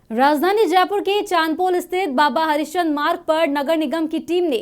राजधानी जयपुर के चांदपोल स्थित बाबा हरिश्चंद्र मार्ग पर नगर निगम की टीम ने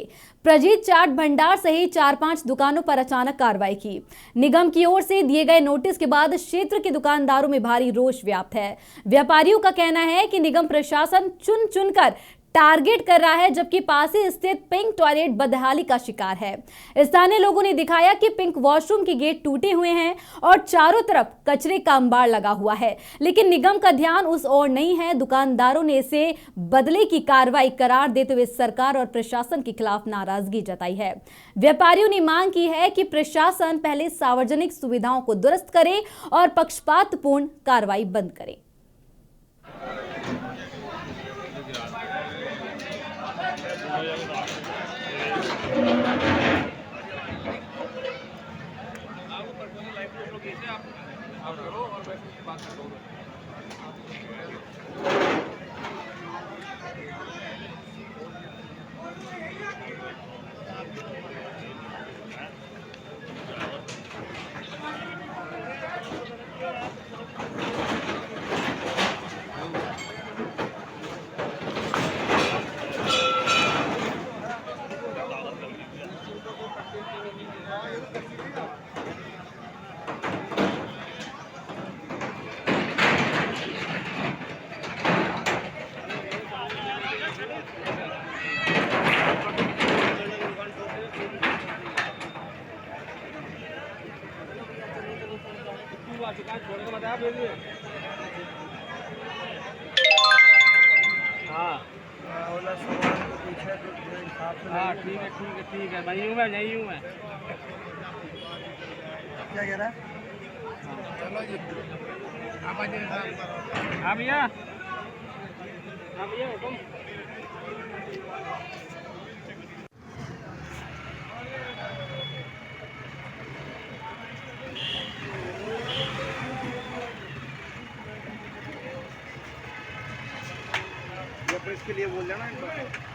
प्रजीत चाट भंडार सहित 4-5 दुकानों पर अचानक कार्रवाई की। निगम की ओर से दिए गए नोटिस के बाद क्षेत्र के दुकानदारों में भारी रोष व्याप्त है। व्यापारियों का कहना है कि निगम प्रशासन चुन चुनकर टारगेट कर रहा है, जबकि पास ही स्थित पिंक टॉयलेट बदहाली का शिकार है। स्थानीय लोगों ने दिखाया कि पिंक वॉशरूम के गेट टूटे हुए हैं और चारों तरफ कचरे का अंबार लगा हुआ है, लेकिन निगम का ध्यान उस ओर नहीं है। दुकानदारों ने इसे बदले की कार्रवाई करार देते हुए सरकार और प्रशासन के खिलाफ नाराजगी जताई है। व्यापारियों ने मांग की है कि प्रशासन पहले सार्वजनिक सुविधाओं को दुरुस्त करे और पक्षपातपूर्ण कार्रवाई बंद करे। हाँ ठीक है भाई, मैं नहीं हूँ मैं। क्या कह रहा है? चलो जी, हाँ भैया, हुक्म। इसके लिए बोल देना एक बार।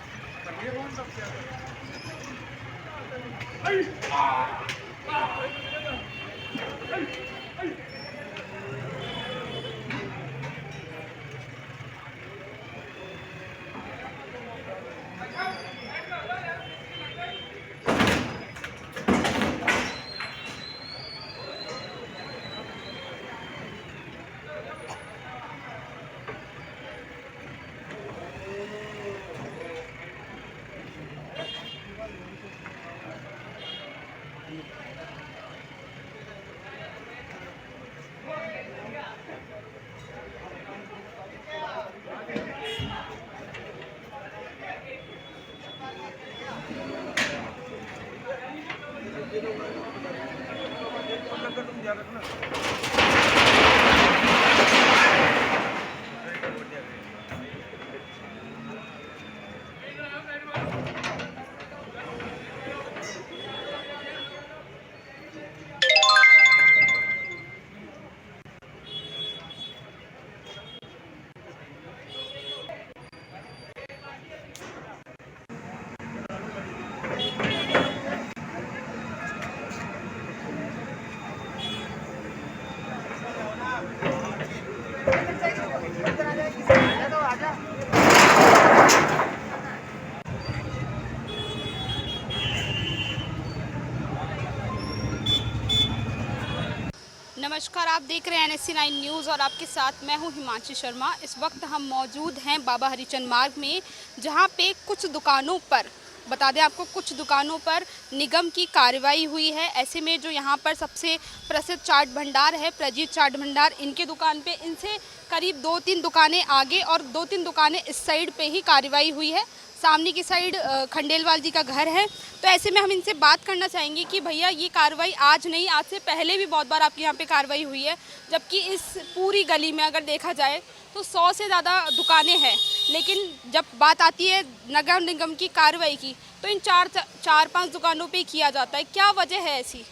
नमस्कार, आप देख रहे हैं NSC9 न्यूज़ और आपके साथ मैं हूं हिमांशी शर्मा। इस वक्त हम मौजूद हैं बाबा हरिचंद मार्ग में, जहां पे कुछ दुकानों पर, बता दें आपको, कुछ दुकानों पर निगम की कार्रवाई हुई है। ऐसे में जो यहां पर सबसे प्रसिद्ध चाट भंडार है, प्रजीत चाट भंडार, इनके दुकान पे, इनसे करीब 2-3 दुकानें आगे और 2-3 दुकानें इस साइड पे ही कार्रवाई हुई है। सामने की साइड खंडेलवाल जी का घर है। तो ऐसे में हम इनसे बात करना चाहेंगे कि भैया, ये कार्रवाई आज नहीं, आज से पहले भी बहुत बार आपके यहाँ पे कार्रवाई हुई है, जबकि इस पूरी गली में अगर देखा जाए तो 100 से ज़्यादा दुकानें हैं। लेकिन जब बात आती है नगर निगम की कार्रवाई की, तो इन 4-5 दुकानों पे किया जाता है। क्या वजह है ऐसी?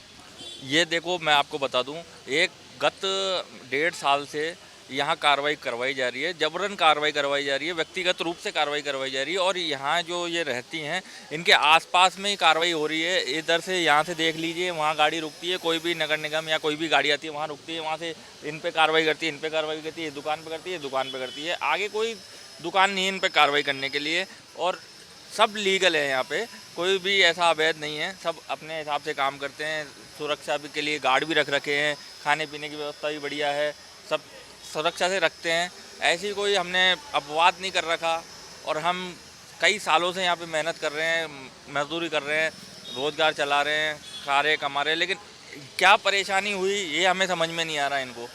ये देखो, मैं आपको बता दूं, एक गत 1.5 साल से यहाँ कार्रवाई करवाई जा रही है, जबरन कार्रवाई करवाई जा रही है, व्यक्तिगत रूप से कार्रवाई करवाई जा रही है। और यहाँ जो ये रहती हैं इनके आसपास में ही कार्रवाई हो रही है। इधर से यहाँ से देख लीजिए, वहाँ गाड़ी रुकती है, कोई भी नगर निगम या कोई भी गाड़ी आती है वहाँ रुकती है, वहाँ से इन पे कार्रवाई करती है, इन पे कार्रवाई करती है, दुकान पे करती है, दुकान पे करती है, आगे कोई दुकान नहीं है इन पे कार्रवाई करने के लिए। और सब लीगल है, यहाँ पे कोई भी ऐसा अवैध नहीं है, सब अपने हिसाब से काम करते हैं। सुरक्षा भी के लिए गार्ड भी रख रखे हैं, खाने पीने की व्यवस्था भी बढ़िया है, सब सुरक्षा से रखते हैं। ऐसी कोई हमने अपवाद नहीं कर रखा। और हम कई सालों से यहाँ पे मेहनत कर रहे हैं, मजदूरी कर रहे हैं, रोज़गार चला रहे हैं, खा रहे कमा रहे, लेकिन क्या परेशानी हुई ये हमें समझ में नहीं आ रहा इनको।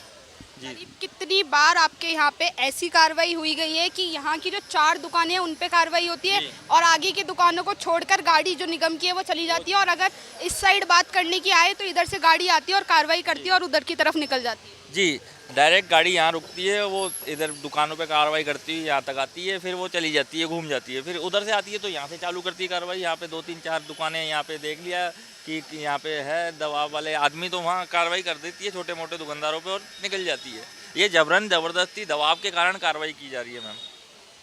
जी, करीब कितनी बार आपके यहाँ पे ऐसी कार्रवाई हुई गई है कि यहाँ की जो 4 दुकानें हैं उन पे कार्रवाई होती है और आगे की दुकानों को छोड़कर गाड़ी जो निगम की है वो चली जाती है, और अगर इस साइड बात करने की आए तो इधर से गाड़ी आती है और कार्रवाई करती है और उधर की तरफ निकल जाती है? जी, डायरेक्ट गाड़ी यहाँ रुकती है, वो इधर दुकानों पे कार्रवाई करती है, यहाँ तक आती है, फिर वो चली जाती है, घूम जाती है, फिर उधर से आती है तो यहाँ से चालू करती है कार्रवाई। यहाँ पे 2-3-4 दुकानें यहाँ पे देख लिया कि यहाँ पे है दवा वाले आदमी, तो वहाँ कार्रवाई कर देती है छोटे मोटे दुकानदारों पे और निकल जाती है। ये जबरन ज़बरदस्ती दबाव के कारण कार्रवाई की जा रही है। मैम,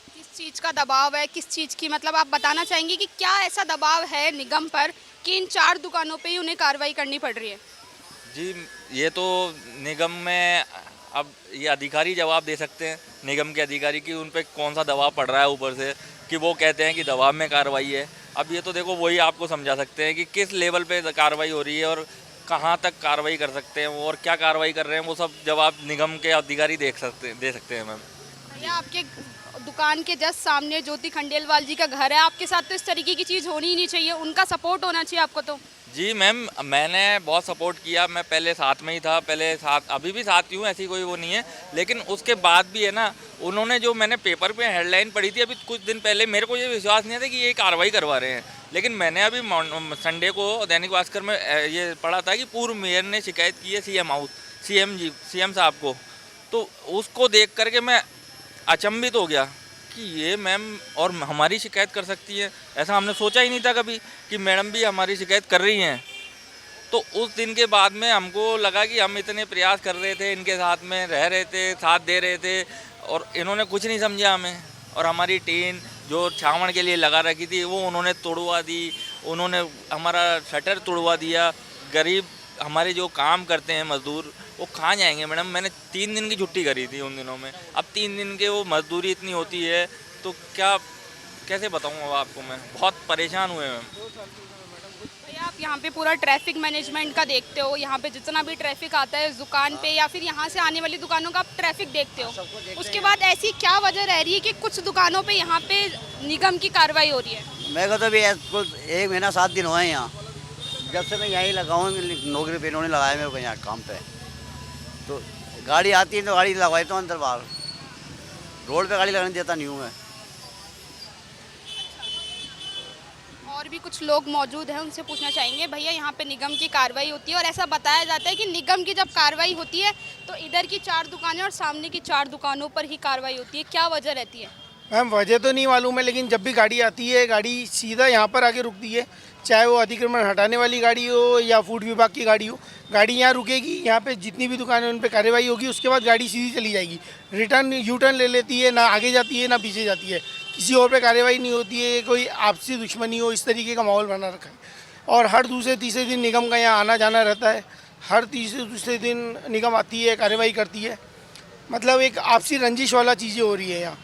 किस चीज़ का दबाव है, किस चीज़ की, मतलब आप बताना चाहेंगे कि क्या ऐसा दबाव है निगम पर कि इन 4 दुकानों पे ही उन्हें कार्रवाई करनी पड़ रही है? जी, ये तो निगम में अब ये अधिकारी जवाब दे सकते हैं, निगम के अधिकारी, कि उन पे कौन सा दबाव पड़ रहा है ऊपर से, कि वो कहते हैं कि दबाव में कार्रवाई है। अब ये तो देखो वही आपको समझा सकते हैं कि किस लेवल पे कार्रवाई हो रही है और कहाँ तक कार्रवाई कर सकते हैं वो, और क्या कार्रवाई कर रहे हैं वो सब जवाब निगम के अधिकारी दे सकते हैं। मैम, भैया, आपके दुकान के जस्ट सामने ज्योति खंडेलवाल जी का घर है, आपके साथ तो इस तरीके की चीज़ होनी ही नहीं चाहिए, उनका सपोर्ट होना चाहिए आपको तो। जी मैम, मैंने बहुत सपोर्ट किया, मैं पहले साथ में ही था, पहले साथ, अभी भी साथ ही हूँ, ऐसी कोई वो नहीं है। लेकिन उसके बाद भी है ना, उन्होंने जो मैंने पेपर पे हेडलाइन पढ़ी थी अभी कुछ दिन पहले, मेरे को ये विश्वास नहीं था कि ये कार्रवाई करवा रहे हैं। लेकिन मैंने अभी संडे को दैनिक भास्कर में ये पढ़ा था कि पूर्व मेयर ने शिकायत की है सीएम साहब को। तो उसको देख करके मैं अचंभित हो गया कि ये मैम और हमारी शिकायत कर सकती है, ऐसा हमने सोचा ही नहीं था कभी कि मैडम भी हमारी शिकायत कर रही हैं। तो उस दिन के बाद में हमको लगा कि हम इतने प्रयास कर रहे थे, इनके साथ में रह रहे थे, साथ दे रहे थे, और इन्होंने कुछ नहीं समझा हमें। और हमारी टीन जो छावण के लिए लगा रखी थी वो उन्होंने तोड़वा दी, उन्होंने हमारा शटर तोड़वा दिया। गरीब हमारे जो काम करते हैं मजदूर, वो कहाँ जाएंगे मैडम? मैंने 3 दिन की छुट्टी करी थी उन दिनों में, अब 3 दिन के वो मजदूरी इतनी होती है तो क्या, कैसे बताऊँ अब आपको, मैं बहुत परेशान हुए मैम। भैया, आप यहाँ पे पूरा ट्रैफिक मैनेजमेंट का देखते हो, यहाँ पे जितना भी ट्रैफिक आता है इस दुकान पे या फिर यहाँ से आने वाली दुकानों का आप ट्रैफिक देखते हो, उसके बाद ऐसी क्या वजह रह रही है कि कुछ दुकानों पे यहाँ पे निगम की कार्रवाई हो रही है? मेरे को तो भी 1 महीना 7 दिन हुए हैं यहाँ, जब से मैं यहीं लगा हूँ, नौकरी पे इन्होंने लगाया मेरे को यहाँ काम पे। तो गाड़ी आती है तो गाड़ी लगवाई तो अंदर बाहर, रोड पे गाड़ी लगाने देता नहीं हूँ मैं। और भी कुछ लोग मौजूद हैं, उनसे पूछना चाहेंगे। भैया, यहाँ पे निगम की कार्रवाई होती है और ऐसा बताया जाता है कि निगम की जब कार्रवाई होती है तो इधर की 4 दुकानें और सामने की 4 दुकानों पर ही कार्रवाई होती है, क्या वजह रहती है? मैम, वजह तो नहीं मालूम है, लेकिन जब भी गाड़ी आती है गाड़ी सीधा यहाँ पर आके रुकती है, चाहे वो अतिक्रमण हटाने वाली गाड़ी हो या फूड विभाग की गाड़ी हो। गाड़ी यहाँ रुकेगी, यहाँ पे जितनी भी दुकानें उन पे कार्रवाई होगी, उसके बाद गाड़ी सीधी चली जाएगी, रिटर्न यू टर्न ले लेती है, ना आगे जाती है ना पीछे जाती है, किसी और पे कार्रवाई नहीं होती है, कोई आपसी दुश्मनी हो इस तरीके का माहौल बना रखा है। और हर दूसरे तीसरे दिन निगम का यहाँ आना जाना रहता है, हर तीसरे दूसरे दिन निगम आती है, कार्रवाई करती है, मतलब एक आपसी रंजिश वाला चीज़ें हो रही है यहाँ।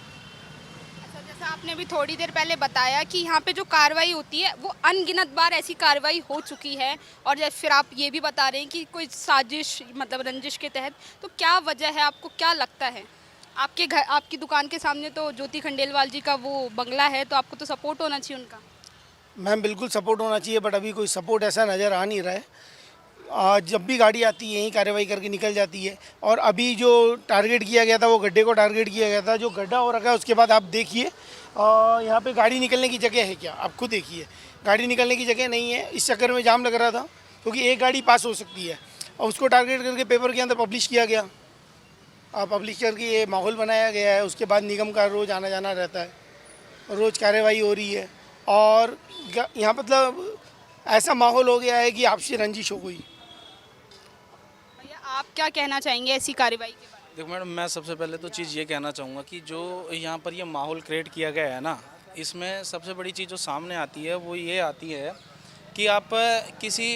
जैसा आपने अभी थोड़ी देर पहले बताया कि यहाँ पे जो कार्रवाई होती है वो अनगिनत बार ऐसी कार्रवाई हो चुकी है, और फिर आप ये भी बता रहे हैं कि कोई साजिश, मतलब रंजिश के तहत, तो क्या वजह है, आपको क्या लगता है? आपके घर, आपकी दुकान के सामने तो ज्योति खंडेलवाल जी का वो बंगला है, तो आपको तो सपोर्ट होना चाहिए उनका। मैम, बिल्कुल सपोर्ट होना चाहिए, बट अभी कोई सपोर्ट ऐसा नज़र आ नहीं रहा है। जब भी गाड़ी आती है यहीं कार्रवाई करके निकल जाती है। और अभी जो टारगेट किया गया था वो गड्ढे को टारगेट किया गया था, जो गड्ढा हो रखा है उसके बाद आप देखिए यहाँ पे गाड़ी निकलने की जगह है क्या? आप खुद देखिए, गाड़ी निकलने की जगह नहीं है। इस चक्कर में जाम लग रहा था क्योंकि एक गाड़ी पास हो सकती है, और उसको टारगेट करके पेपर के अंदर पब्लिश किया गया, पब्लिश करके ये माहौल बनाया गया है। उसके बाद निगम का रोज़ आना जाना रहता है, रोज़ कार्रवाई हो रही है, और यहाँ मतलब ऐसा माहौल हो गया है कि आपसी रंजिश हो गई। भैया, आप क्या कहना चाहेंगे ऐसी कार्रवाई के बारे में? देखो मैडम, मैं सबसे पहले तो चीज़ ये कहना चाहूँगा कि जो यहाँ पर ये माहौल क्रिएट किया गया है ना, इसमें सबसे बड़ी चीज़ जो सामने आती है वो ये आती है कि आप किसी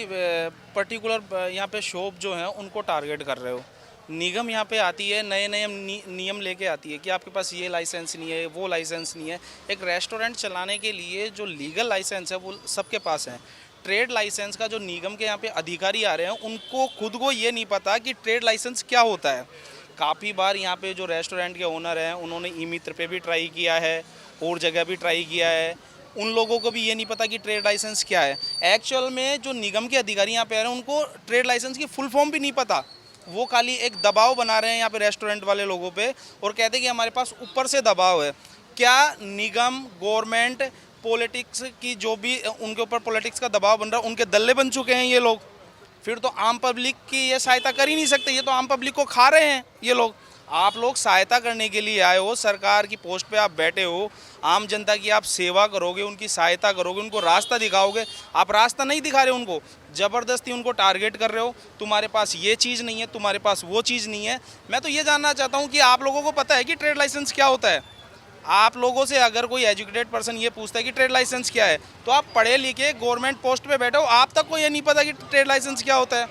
पर्टिकुलर यहाँ पे शॉप जो है उनको टारगेट कर रहे हो। निगम यहाँ पे आती है, नए नए नियम लेके आती है कि आपके पास ये लाइसेंस नहीं है, वो लाइसेंस नहीं है। एक रेस्टोरेंट चलाने के लिए जो लीगल लाइसेंस है वो सबके पास है। ट्रेड लाइसेंस का जो निगम के यहाँ पे अधिकारी आ रहे हैं उनको खुद को ये नहीं पता कि ट्रेड लाइसेंस क्या होता है। काफ़ी बार यहाँ पे जो रेस्टोरेंट के ओनर हैं उन्होंने ई मित्र पे भी ट्राई किया है और जगह भी ट्राई किया है, उन लोगों को भी ये नहीं पता कि ट्रेड लाइसेंस क्या है। एक्चुअल में जो निगम के अधिकारी यहाँ पे आ रहे हैं उनको ट्रेड लाइसेंस की फुल फॉर्म भी नहीं पता। वो खाली एक दबाव बना रहे हैं यहाँ पे रेस्टोरेंट वाले लोगों पे और कहते हैं कि हमारे पास ऊपर से दबाव है। क्या निगम, गवर्नमेंट, पॉलिटिक्स की जो भी उनके ऊपर पॉलिटिक्स का दबाव बन रहा है, उनके दल्ले बन चुके हैं ये लोग? फिर तो आम पब्लिक की ये सहायता कर ही नहीं सकते, ये तो आम पब्लिक को खा रहे हैं ये लोग। आप लोग सहायता करने के लिए आए हो, सरकार की पोस्ट पे आप बैठे हो, आम जनता की आप सेवा करोगे, उनकी सहायता करोगे, उनको रास्ता दिखाओगे। आप रास्ता नहीं दिखा रहे उनको, ज़बरदस्ती उनको टारगेट कर रहे हो। तुम्हारे पास ये चीज़ नहीं है, तुम्हारे पास वो चीज़ नहीं है। मैं तो ये जानना चाहता हूँ कि आप लोगों को पता है कि ट्रेड लाइसेंस क्या होता है? आप लोगों से अगर कोई एजुकेटेड पर्सन ये पूछता है कि ट्रेड लाइसेंस क्या है, तो आप पढ़े लिखे गवर्नमेंट पोस्ट पे बैठे हो, आप तक को ये नहीं पता कि ट्रेड लाइसेंस क्या होता है।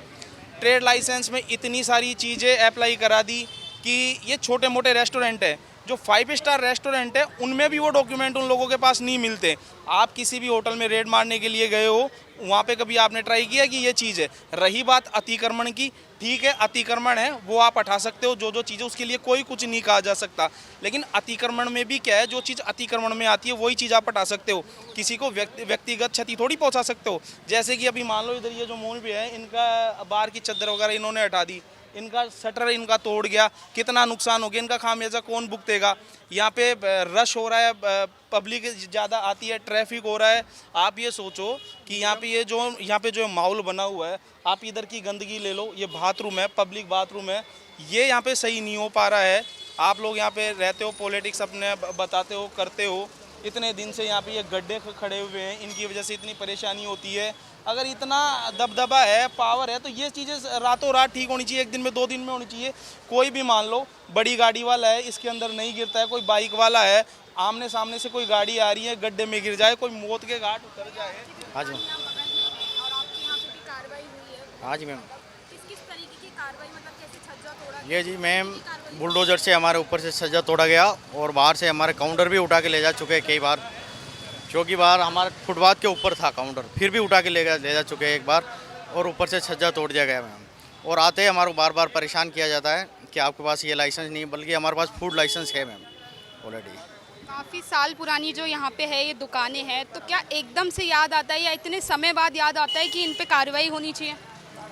ट्रेड लाइसेंस में इतनी सारी चीज़ें अप्लाई करा दी कि ये छोटे मोटे रेस्टोरेंट है, जो 5 स्टार रेस्टोरेंट है उनमें भी वो डॉक्यूमेंट उन लोगों के पास नहीं मिलते। आप किसी भी होटल में रेड मारने के लिए गए हो, वहाँ पे कभी आपने ट्राई किया कि ये चीज़ है? रही बात अतिक्रमण की, ठीक है अतिक्रमण है वो आप हटा सकते हो, जो चीज़ें उसके लिए कोई कुछ नहीं कहा जा सकता। लेकिन अतिक्रमण में भी क्या है, जो चीज़ अतिक्रमण में आती है वही चीज़ आप हटा सकते हो, किसी को व्यक्तिगत क्षति थोड़ी पहुँचा सकते हो। जैसे कि अभी मान लो इधर ये जो मॉल भी है, इनका बाहर की चद्दर वगैरह इन्होंने हटा दी, इनका शटर इनका तोड़ गया, कितना नुकसान हो गया, इनका खामियाजा कौन भुगतेगा? यहाँ पे रश हो रहा है, पब्लिक ज़्यादा आती है, ट्रैफिक हो रहा है। आप ये सोचो कि यहाँ पे जो माहौल बना हुआ है, आप इधर की गंदगी ले लो, ये बाथरूम है, पब्लिक बाथरूम है, ये यहाँ पे सही नहीं हो पा रहा है। आप लोग यहाँ पे रहते हो, पॉलिटिक्स अपने बताते हो, करते हो, इतने दिन से यहाँ पे ये गड्ढे खड़े हुए हैं, इनकी वजह से इतनी परेशानी होती है। अगर इतना दबदबा है, पावर है, तो ये चीज़ें रातों रात ठीक होनी चाहिए, 1 दिन में 2 दिन में होनी चाहिए। कोई भी मान लो बड़ी गाड़ी वाला है, इसके अंदर नहीं गिरता है, कोई बाइक वाला है, आमने सामने से कोई गाड़ी आ रही है, गड्ढे में गिर जाए, कोई मौत के घाट उतर जाए। हाँ जी, हाँ जी मैम। किस तरीके की कार्रवाई, मतलब कैसे छज्जा तोड़ा? ये जी मैम, बुलडोजर से हमारे ऊपर से छज्जा तोड़ा गया और बाहर से हमारे काउंटर भी उठा के ले जा चुके हैं कई बार, क्योंकि बाहर हमारे फुटपाथ के ऊपर था काउंटर, फिर भी उठा के ले जा चुके हैं एक बार, और ऊपर से छज्जा तोड़ दिया गया मैम। और आते ही हमारे को बार बार परेशान किया जाता है कि आपके पास ये लाइसेंस नहीं, बल्कि हमारे पास फूड लाइसेंस है मैम ऑलरेडी। काफ़ी साल पुरानी जो यहाँ पे है ये दुकानें हैं, तो क्या एकदम से याद आता है या इतने समय बाद याद आता है कि इन पे कार्रवाई होनी चाहिए?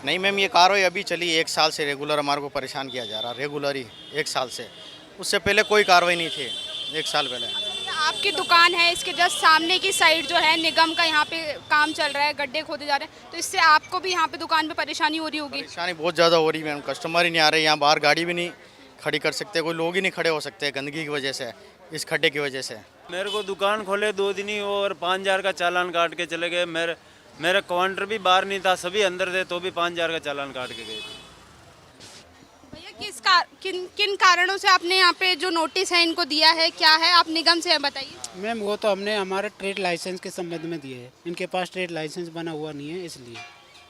नहीं मैम, ये कार्रवाई अभी चली 1 साल से रेगुलर हमारे को परेशान किया जा रहा, रेगुलर ही 1 साल से। उससे पहले कोई कार्रवाई नहीं थी, 1 साल पहले। आपकी दुकान है, इसके जस्ट सामने की साइड जो है निगम का यहाँ पे काम चल रहा है, गड्ढे खोदे जा रहे हैं, तो इससे आपको भी यहाँ पे दुकान पे परेशानी हो रही होगी? परेशानी बहुत ज़्यादा हो रही है मैम, कस्टमर ही नहीं आ रहे, यहाँ बाहर गाड़ी भी नहीं खड़ी कर सकते, कोई लोग ही नहीं खड़े हो सकते गंदगी की वजह से, इस खड्डे की वजह से। मेरे को दुकान खोले 2 दिन ही और 5,000 का चालान काट के चले गए। मेरा काउंटर भी बाहर नहीं था, सभी अंदर थे, तो भी 5,000 का चालान काट के गए। भैया किन कारणों से आपने यहाँ पे जो नोटिस है इनको दिया है, क्या है, आप निगम से बताइए। मैम वो तो हमने हमारे ट्रेड लाइसेंस के संबंध में दिए है, इनके पास ट्रेड लाइसेंस बना हुआ नहीं है इसलिए।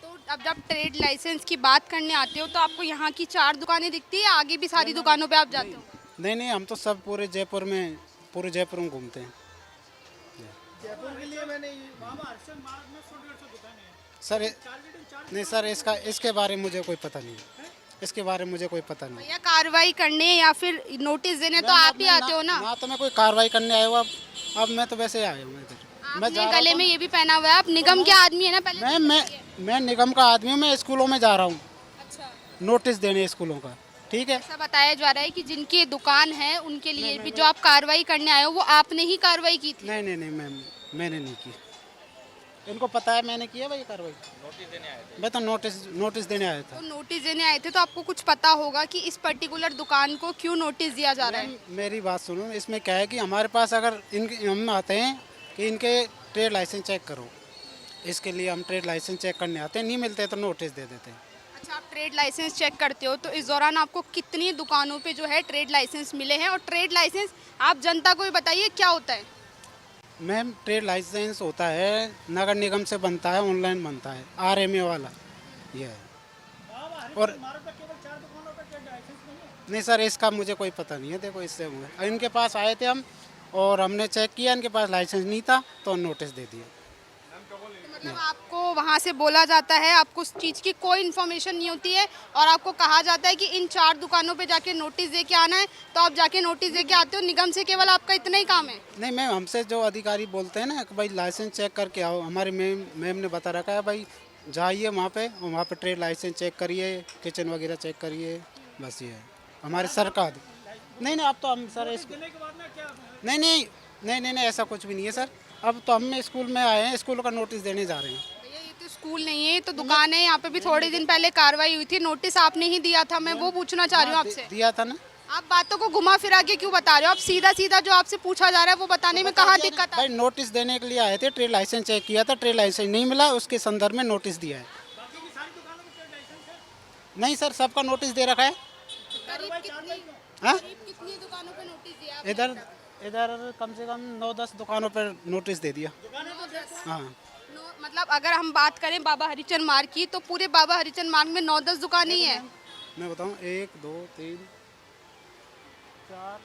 तो अब जब ट्रेड लाइसेंस की बात करने आते हो तो आपको यहाँ की 4 दुकानें दिखती है, आगे भी सारी दुकानों पे आप जाते हो? नहीं, हम तो सब पूरे जयपुर में घूमते हैं। सर नहीं सर, इसके बारे में मुझे कोई पता नहीं, इसके बारे में मुझे कोई पता नहीं। भैया कार्रवाई करने या फिर नोटिस देने तो आप ही आते हो ना? तो मैं कोई कार्रवाई करने आया हूँ, अब मैं तो वैसे आया हूँ इधर। आपने गले में ये भी पहना हुआ है, आप निगम के आदमी है ना? पहले मैं निगम का आदमी हूँ, मैं स्कूलों में जा रहा हूँ। अच्छा, नोटिस देने स्कूलों का, ठीक है। ऐसा बताया जा रहा है कि जिनकी दुकान है उनके लिए भी जो आप कार्रवाई करने आए हो वो आपने ही कार्रवाई की थी? नहीं मैम, मैंने नहीं की, इनको पता है मैंने किया भाई कार्रवाई। नोटिस देने आए थे? मैं तो नोटिस देने आया था। तो नोटिस देने आए थे तो आपको कुछ पता होगा कि इस पर्टिकुलर दुकान को क्यों नोटिस दिया जा रहा है? मेरी बात सुनो, इसमें क्या है कि हमारे पास अगर हम आते हैं कि इनके ट्रेड लाइसेंस चेक करो, इसके लिए हम ट्रेड लाइसेंस चेक करने आते हैं, नहीं मिलते तो नोटिस दे देते हैं। अच्छा, आप ट्रेड लाइसेंस चेक करते हो तो इस दौरान आपको कितनी दुकानों पे जो है ट्रेड लाइसेंस मिले हैं, और ट्रेड लाइसेंस आप जनता को भी बताइए क्या होता है। मैम ट्रेड लाइसेंस होता है, नगर निगम से बनता है, ऑनलाइन बनता है, RMA वाला ये है। और नहीं सर, इसका मुझे कोई पता नहीं है। देखो, इससे हुए इनके पास आए थे हम और हमने चेक किया, इनके पास लाइसेंस नहीं था तो नोटिस दे दिया। मतलब आपको वहाँ से बोला जाता है, आपको उस चीज़ की कोई इन्फॉर्मेशन नहीं होती है और आपको कहा जाता है कि इन 4 दुकानों पे जाके नोटिस दे के आना है, तो आप जाके नोटिस दे के आते हो। निगम से केवल आपका इतना ही काम है? नहीं मैम, हमसे जो अधिकारी बोलते हैं ना कि भाई लाइसेंस चेक करके आओ, हमारी मैम ने बता रखा है भाई जाइए वहाँ पे ट्रेड लाइसेंस चेक करिए, किचन वगैरह चेक करिए, बस ये है हमारी सरकार। नहीं अब तो हम सर नहीं ऐसा कुछ भी नहीं है सर। अब तो हम स्कूल में आए हैं, स्कूल का नोटिस देने जा रहे हैं। भैया ये तो स्कूल नहीं है, ये तो दुकान है। यहाँ पे भी थोड़े दिन पहले कार्रवाई हुई थी, नोटिस आपने ही दिया था। मैं वो पूछना चाह रही हूँ आपसे। दिया था ना। आप बातों को घुमा फिरा के क्यों बता रहे हो? आप सीधा सीधा जो आपसे पूछा जा रहा है वो बताने में कहाँ दिक्कत है? भाई नोटिस देने के लिए आए थे, ट्रेड लाइसेंस चेक किया था, ट्रेड लाइसेंस नहीं मिला, उसके संदर्भ में नोटिस दिया है। नहीं सर, सबका नोटिस दे रखा है। हाँ? कितनी दुकानों पे नोटिस दिया? इधर कम से कम 9-10 दुकानों पर नोटिस दे दिया। हाँ, मतलब अगर हम बात करें बाबा हरिचंद मार्ग की, तो पूरे बाबा हरिचंद मार्ग में 9-10 दुकानें ही हैं। मैं बताऊँ, 1 2 3 4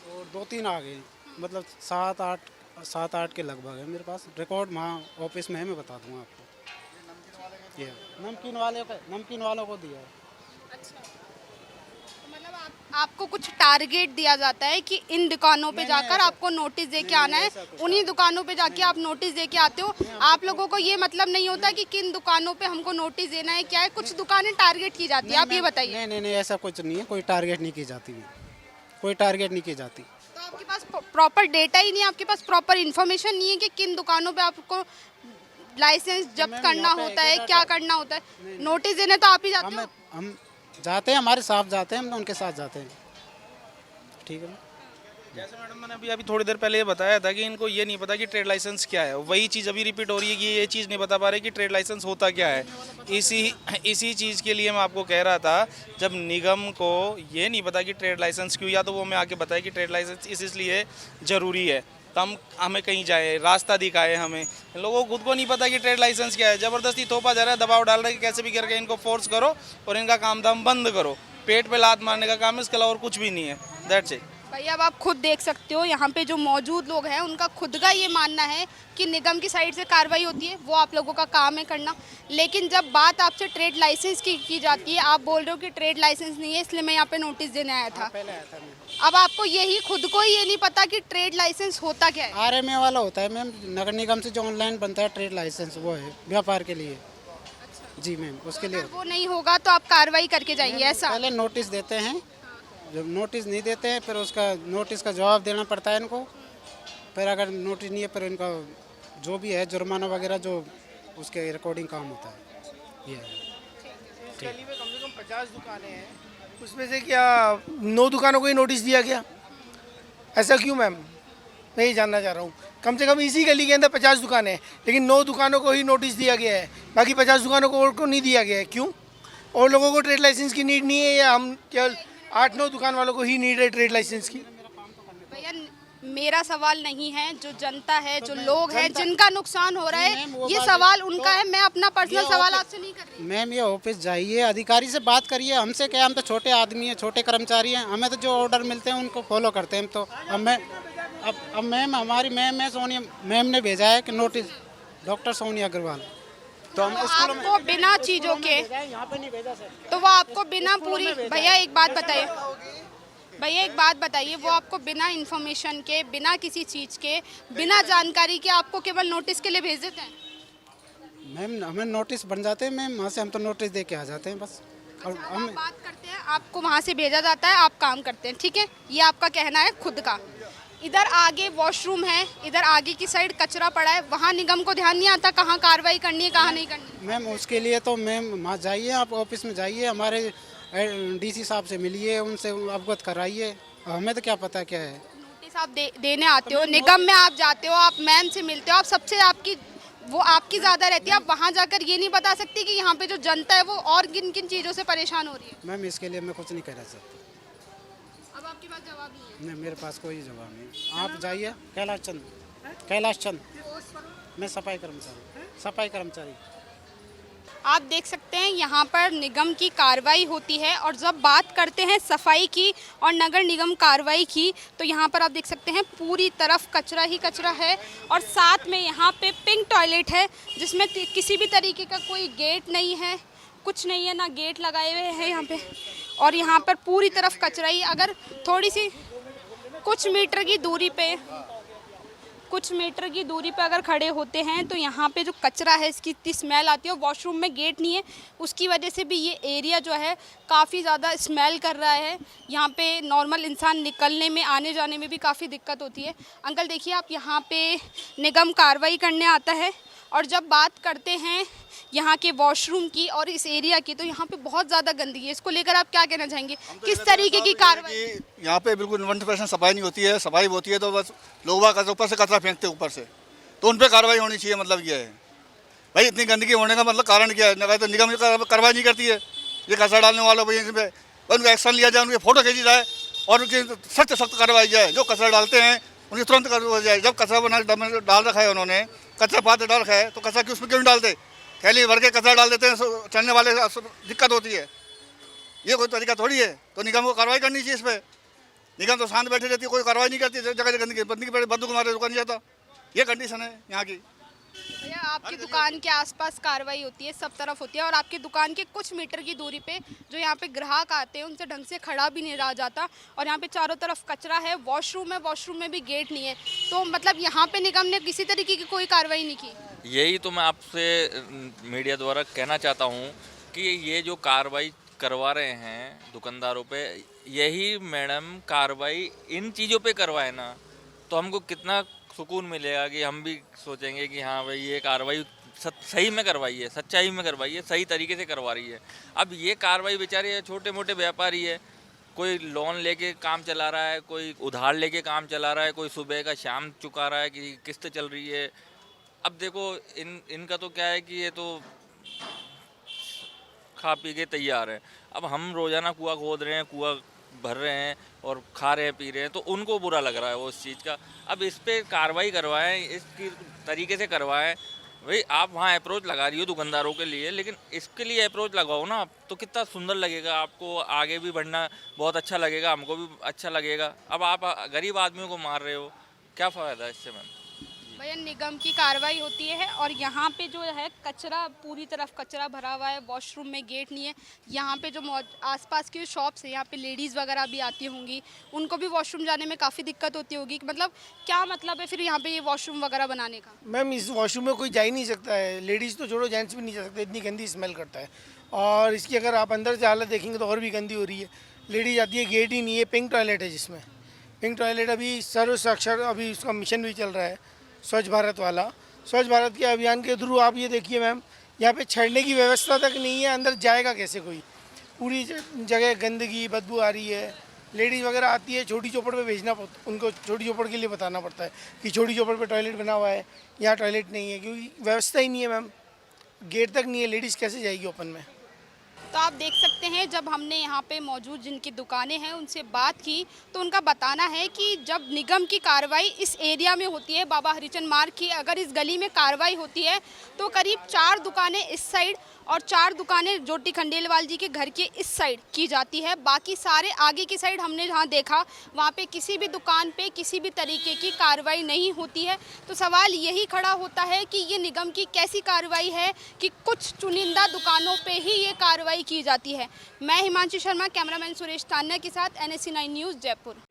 और 2-3 आ गए, मतलब 7-8 के लगभग है मेरे पास रिकॉर्ड। वहाँ ऑफिस में है, मैं बता दूँगा आपको। ये नमकीन वालों को दिया है। अच्छा, तो मतलब आपको कुछ टारगेट दिया जाता है कि इन दुकानों पे जाकर आपको नोटिस दे के आना है, उन्हीं दुकानों पे जाके आप नोटिस दे के आते हो। आप लोगों को ये मतलब नहीं होता कि किन दुकानों पे हमको नोटिस देना है, क्या है? कुछ दुकानें टारगेट की जाती है, आप ये बताइए। नहीं ऐसा कुछ नहीं है, कोई टारगेट नहीं की जाती है, कोई टारगेट नहीं की जाती। तो आपके पास प्रॉपर डेटा ही नहीं है, आपके पास प्रॉपर इन्फॉर्मेशन नहीं है कि किन दुकानों पे आपको लाइसेंस जब्त करना होता है, क्या करना होता है? नोटिस देने तो आप ही जाते हो? हम जाते हैं, हमारे साथ जाते हैं, हम उनके साथ जाते हैं। ठीक है। जैसे मैडम मैंने अभी थोड़ी देर पहले ये बताया था कि इनको ये नहीं पता कि ट्रेड लाइसेंस क्या है, वही चीज़ अभी रिपीट हो रही है कि ये चीज़ नहीं बता पा रहे कि ट्रेड लाइसेंस होता क्या है। इसी चीज़ के लिए मैं आपको कह रहा था, जब निगम को ये नहीं पता कि ट्रेड लाइसेंस क्यों, या तो वो हमें आके बताए कि ट्रेड लाइसेंस इसलिए ज़रूरी है, तो हमें कहीं जाए, रास्ता दिखाए हमें। इन लोगों को खुद को नहीं पता कि ट्रेड लाइसेंस क्या है, ज़बरदस्ती थोपा जा रहा है, दबाव डाल रहा है कि कैसे भी करके इनको फोर्स करो और इनका काम धाम बंद करो। पेट पे लात मारने का काम है, इसके अलावा और कुछ भी नहीं है। That's it. भैया अब आप खुद देख सकते हो, यहाँ पे जो मौजूद लोग हैं उनका खुद का ये मानना है कि निगम की साइड से कार्रवाई होती है, वो आप लोगों का काम है करना। लेकिन जब बात आपसे ट्रेड लाइसेंस की जाती है, आप बोल रहे हो कि ट्रेड लाइसेंस नहीं है इसलिए मैं यहाँ पे नोटिस देने आया था। अब आपको यही खुद को ही ये नहीं पता कि ट्रेड लाइसेंस होता क्या है? RMA वाला होता है मैम, नगर निगम से जो ऑनलाइन बनता है ट्रेड लाइसेंस, वो है व्यापार के लिए। जी मैम, उसके लिए वो नहीं होगा तो आप कार्रवाई करके जाएंगे, ऐसा? पहले नोटिस देते हैं, जब नोटिस नहीं देते हैं फिर उसका नोटिस का जवाब देना पड़ता है इनको। फिर अगर नोटिस नहीं है फिर इनका जो भी है जुर्माना वगैरह जो उसके रिकॉर्डिंग काम होता है। ये है। गली में कम से कम 50 दुकानें हैं, उसमें से क्या 9 दुकानों को ही नोटिस दिया गया? ऐसा क्यों मैम? मैं ये जानना चाह रहा हूँ। कम से कम इसी गली के अंदर 50 दुकानें हैं, लेकिन 9 दुकानों को ही नोटिस दिया गया है, बाकी 50 दुकानों को और को नहीं दिया गया है। क्यों? और लोगों को ट्रेड लाइसेंस की नीड नहीं है, या हम केवल 8-9 दुकान वालों को ही नीड है ट्रेड लाइसेंस की? भैया मेरा सवाल नहीं है, जो जनता है, जो लोग हैं जिनका नुकसान हो रहा है, ये सवाल उनका है। मैं अपना पर्सनल सवाल आपसे नहीं कर रही। मैम ये ऑफिस जाइए, अधिकारी से बात करिए, हमसे क्या, हम तो छोटे आदमी हैं, छोटे कर्मचारी हैं, हमें तो जो ऑर्डर मिलते हैं उनको फॉलो करते हैं हम तो। अब मैम हमारी मैम है सोनिया मैम ने भेजा है कि नोटिस, डॉक्टर सोनिया अग्रवाल, तो हम आपको बिना चीज़ों के यहाँ पे नहीं भेजा सर। तो वो आपको बिना पूरी, भैया एक बात बताइए, वो आपको बिना इन्फॉर्मेशन के, बिना किसी चीज़ के, बिना जानकारी के आपको केवल नोटिस के लिए भेज देते हैं? मैम हमें नोटिस बन जाते हैं मैम, वहाँ से हम तो नोटिस दे के आ जाते हैं बस। और अच्छा, हम आप बात करते हैं, आपको वहाँ से भेजा जाता है, आप काम करते हैं, ठीक है, ये आपका कहना है खुद का। इधर आगे वॉशरूम है, इधर आगे की साइड कचरा पड़ा है, वहाँ निगम को ध्यान नहीं आता कहाँ कार्रवाई करनी है, कहाँ नहीं करनी? मैम उसके लिए तो मैम वहाँ जाइए, आप ऑफिस में जाइए, हमारे DC साहब से मिलिए, उनसे अवगत कराइए, हमें तो क्या पता क्या है। नोटिस आप देने आते हो, निगम में आप जाते हो, आप मैम से मिलते हो, आप सबसे आपकी वो आपकी ज़्यादा रहती है, आप वहाँ जाकर ये नहीं बता सकती कि यहाँ पे जो जनता है वो और किन किन चीज़ों से परेशान हो रही है? मैम इसके लिए मैं कुछ नहीं कह सकता। अब आपके पास जवाब नहीं है। नहीं, मेरे पास कोई जवाब नहीं। आप जाइए कैलाश चंद, मैं सफाई कर्मचारी। आप देख सकते हैं यहाँ पर निगम की कार्रवाई होती है, और जब बात करते हैं सफाई की और नगर निगम कार्रवाई की, तो यहाँ पर आप देख सकते हैं पूरी तरफ कचरा ही कचरा है, और साथ में यहाँ पे पिंक टॉयलेट है जिसमें किसी भी तरीके का कोई गेट नहीं है, कुछ नहीं है, ना गेट लगाए हुए हैं यहाँ पे, और यहाँ पर पूरी तरफ कचरा ही। अगर थोड़ी सी कुछ मीटर की दूरी पे अगर खड़े होते हैं तो यहाँ पे जो कचरा है इसकी इतनी स्मेल आती है, और वॉशरूम में गेट नहीं है, उसकी वजह से भी ये एरिया जो है काफ़ी ज़्यादा स्मेल कर रहा है। यहाँ पे नॉर्मल इंसान निकलने में, आने जाने में भी काफ़ी दिक्कत होती है। अंकल देखिए, आप यहाँ पे निगम कार्रवाई करने आता है, और जब बात करते हैं यहाँ के वॉशरूम की और इस एरिया की, तो यहाँ पे बहुत ज़्यादा गंदगी है। इसको लेकर आप क्या कहना चाहेंगे, किस तरीके की कार्रवाई? यहाँ पे बिल्कुल 100% सफाई नहीं होती है। सफाई होती है तो बस लोग ऊपर से कचरा फेंकते हैं ऊपर से, तो उन पर कार्रवाई होनी चाहिए। मतलब ये है भाई, इतनी गंदगी होने का मतलब कारण क्या है? तो निगम कार्रवाई नहीं करती है। ये कचरा डालने वालों पर उनका एक्शन लिया जाए, उनकी फ़ोटो खींची जाए और उनकी सख्त कार्रवाई जाए। जो कचरा डालते हैं उनकी तुरंत कार्रवाई जाए। जब कचरा डाल रखा है, उन्होंने कचरा पात्र डाल रखा है, तो कचरा क्यों उसमें क्यों डालते? थैली भर के कचरा डाल देते हैं, चलने वाले दिक्कत होती है। ये कोई तरीका थोड़ी है। तो निगम को कार्रवाई करनी चाहिए इस पर। निगम तो शांत बैठे रहती है, कोई कार्रवाई नहीं करती। जगह गंदगी बंदूक मारे दुकान नहीं जाता। ये कंडीशन है यहाँ की। भैया, आपकी दुकान के आसपास कार्रवाई होती है, सब तरफ होती है, और आपकी दुकान के कुछ मीटर की दूरी पे जो यहाँ पे ग्राहक आते हैं उनसे ढंग से खड़ा भी नहीं रहा जाता, और यहाँ पे चारों तरफ कचरा है। वॉशरूम है, वॉशरूम में भी गेट नहीं है, तो मतलब यहाँ पे निगम ने किसी तरीके की कोई कार्रवाई नहीं की। यही तो मैं आपसे मीडिया द्वारा कहना चाहता हूँ कि ये जो कार्रवाई करवा रहे हैं दुकानदारों पे, यही मैडम कार्रवाई इन चीज़ों पे करवाए ना, तो हमको कितना सुकून मिलेगा कि हम भी सोचेंगे कि हाँ भाई, ये कार्रवाई सही में करवाई है, सच्चाई में करवाई है, सही तरीके से करवा रही है। अब ये कार्रवाई बेचारे छोटे मोटे व्यापारी है, कोई लोन लेके काम चला रहा है, कोई उधार लेके काम चला रहा है, कोई सुबह का शाम चुका रहा है कि किस्त चल रही है। अब देखो इनका तो क्या है कि ये तो खा पी के तैयार है। अब हम रोज़ाना कुआं खोद रहे हैं, कुआं भर रहे हैं और खा रहे हैं, पी रहे हैं, तो उनको बुरा लग रहा है वो उस चीज़ का। अब इस पर कार्रवाई करवाएं, इसकी तरीके से करवाएं। भाई, आप वहाँ अप्रोच लगा रही हो दुकानदारों के लिए, लेकिन इसके लिए अप्रोच लगाओ ना, तो कितना सुंदर लगेगा, आपको आगे भी बढ़ना बहुत अच्छा लगेगा, हमको भी अच्छा लगेगा। अब आप गरीब आदमियों को मार रहे हो, क्या फ़ायदा इससे मैम? भैया, निगम की कार्रवाई होती है, और यहाँ पे जो है कचरा, पूरी तरफ कचरा भरा हुआ है, वॉशरूम में गेट नहीं है। यहाँ पे जो आसपास की शॉप्स है, यहाँ पे लेडीज़ वगैरह भी आती होंगी, उनको भी वॉशरूम जाने में काफ़ी दिक्कत होती होगी। मतलब क्या मतलब है फिर यहाँ पे ये वॉशरूम वगैरह बनाने का? मैम, इस वॉशरूम में कोई जा ही नहीं सकता है। लेडीज़ तो छोड़ो, जेंट्स भी नहीं जा सकते, इतनी गंदी स्मेल करता है। और इसकी अगर आप अंदर से हालत देखेंगे तो और भी गंदी हो रही है। लेडीज़ आती है, गेट ही नहीं है। पिंक टॉयलेट है, जिसमें पिंक टॉयलेट अभी सर्व साक्षर, अभी उसका मिशन भी चल रहा है, स्वच्छ भारत वाला। स्वच्छ भारत के अभियान के थ्रू आप ये देखिए मैम, यहाँ पे छड़ने की व्यवस्था तक नहीं है। अंदर जाएगा कैसे कोई? पूरी जगह गंदगी, बदबू आ रही है। लेडीज़ वगैरह आती है, छोटी चौपड़ पे भेजना, उनको छोटी चौपड़ के लिए बताना पड़ता है कि छोटी चौपड़ पे टॉयलेट बना हुआ है, यहाँ टॉयलेट नहीं है, क्योंकि व्यवस्था ही नहीं है मैम। गेट तक नहीं है, लेडीज़ कैसे जाएगी ओपन में? तो आप देख सकते हैं, जब हमने यहाँ पे मौजूद जिनकी दुकानें हैं उनसे बात की, तो उनका बताना है कि जब निगम की कार्रवाई इस एरिया में होती है, बाबा हरिचंद मार्ग की अगर इस गली में कार्रवाई होती है, तो करीब 4 दुकानें इस साइड और 4 दुकानें ज्योति खंडेलवाल जी के घर के इस साइड की जाती है। बाकी सारे आगे की साइड हमने जहाँ देखा, वहाँ पे किसी भी दुकान पे किसी भी तरीके की कार्रवाई नहीं होती है। तो सवाल यही खड़ा होता है कि ये निगम की कैसी कार्रवाई है कि कुछ चुनिंदा दुकानों पे ही ये कार्रवाई की जाती है। मैं हिमांशी शर्मा, कैमरामैन सुरेश तान्या के साथ NSC 9 न्यूज़, जयपुर।